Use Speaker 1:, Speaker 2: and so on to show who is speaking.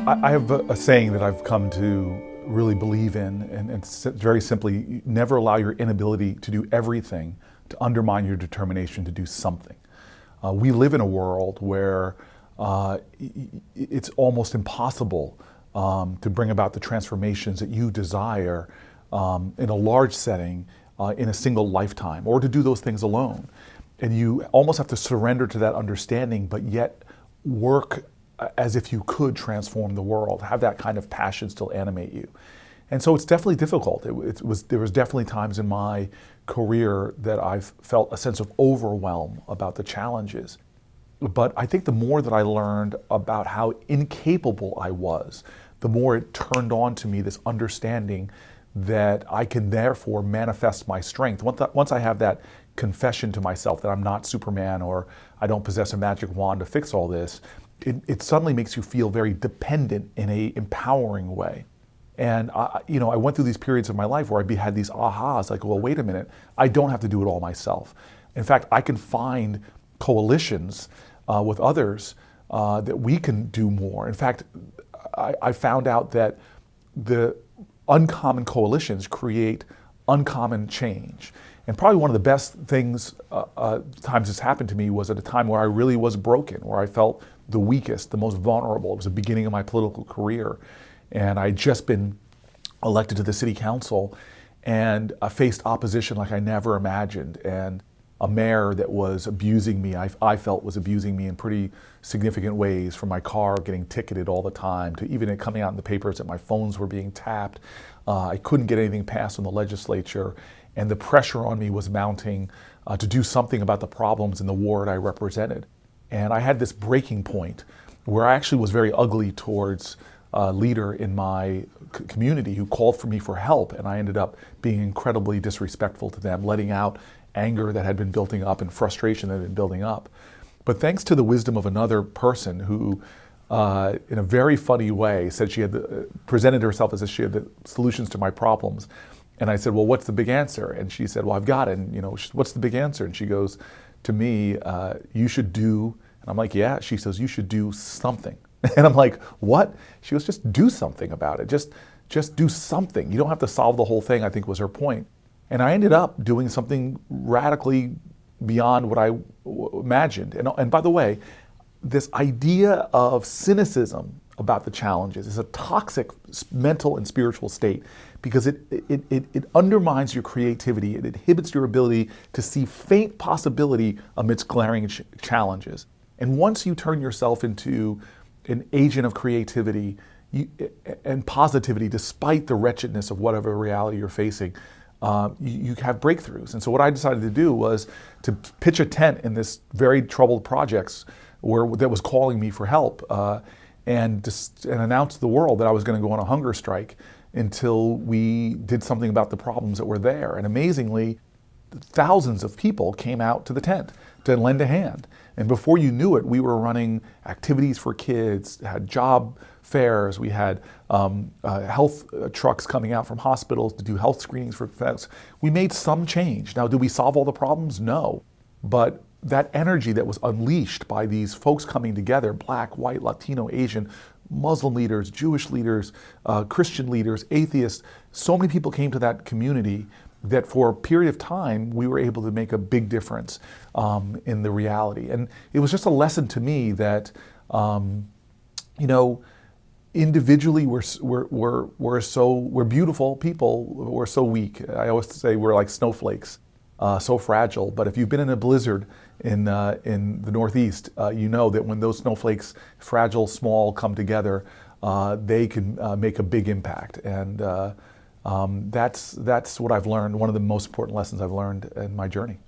Speaker 1: I have a saying that I've come to really believe in, and it's very simply, never allow your inability to do everything to undermine your determination to do something. We live in a world where it's almost impossible to bring about the transformations that you desire in a large setting in a single lifetime, or to do those things alone. And you almost have to surrender to that understanding, but yet work as if you could transform the world, have that kind of passion still animate you. And so it's definitely difficult. There was definitely times in my career that I've felt a sense of overwhelm about the challenges. But I think the more that I learned about how incapable I was, the more it turned on to me this understanding that I can therefore manifest my strength. Once I have that confession to myself that I'm not Superman or I don't possess a magic wand to fix all this, it suddenly makes you feel very dependent in a empowering way. And I went through these periods of my life where I had these ahas, like, well, wait a minute, I don't have to do it all myself. In fact, I can find coalitions with others that we can do more. In fact, I found out that the uncommon coalitions create uncommon change. And probably one of the best things, times this happened to me, was at a time where I really was broken, where I felt the weakest, the most vulnerable. It was the beginning of my political career. And I'd just been elected to the city council and I faced opposition like I never imagined. And a mayor that was abusing me, I felt was abusing me in pretty significant ways, from my car getting ticketed all the time to even it coming out in the papers that my phones were being tapped. I couldn't get anything passed in the legislature, and the pressure on me was mounting to do something about the problems in the ward I represented. And I had this breaking point where I actually was very ugly towards a leader in my community who called for me for help, and I ended up being incredibly disrespectful to them, letting out anger that had been building up and frustration that had been building up. But thanks to the wisdom of another person who, in a very funny way, said she had presented herself as if she had the solutions to my problems. And I said, well, what's the big answer? And she said, well, I've got it. And what's the big answer? And she goes to me, you should do, and I'm like, yeah. She says, you should do something. And I'm like, what? She goes, just do something about it. Just do something. You don't have to solve the whole thing, I think was her point. And I ended up doing something radically beyond what I imagined. And by the way, this idea of cynicism about the challenges is a toxic mental and spiritual state, because it undermines your creativity. It inhibits your ability to see faint possibility amidst glaring challenges. And once you turn yourself into an agent of creativity and positivity, despite the wretchedness of whatever reality you're facing, you have breakthroughs. And so what I decided to do was to pitch a tent in this very troubled projects that was calling me for help, and announce to the world that I was going to go on a hunger strike until we did something about the problems that were there. And amazingly, thousands of people came out to the tent to lend a hand. And before you knew it, we were running activities for kids, had job fairs, we had health trucks coming out from hospitals to do health screenings for vets. We made some change. Now, did we solve all the problems? No. But that energy that was unleashed by these folks coming together, Black, white, Latino, Asian, Muslim leaders, Jewish leaders, Christian leaders, atheists, so many people came to that community that for a period of time, we were able to make a big difference in the reality. And it was just a lesson to me that, individually we're beautiful people, we're so weak. I always say we're like snowflakes, so fragile. But if you've been in a blizzard in the Northeast, you know that when those snowflakes, fragile, small, come together, they can make a big impact. And that's what I've learned, one of the most important lessons I've learned in my journey.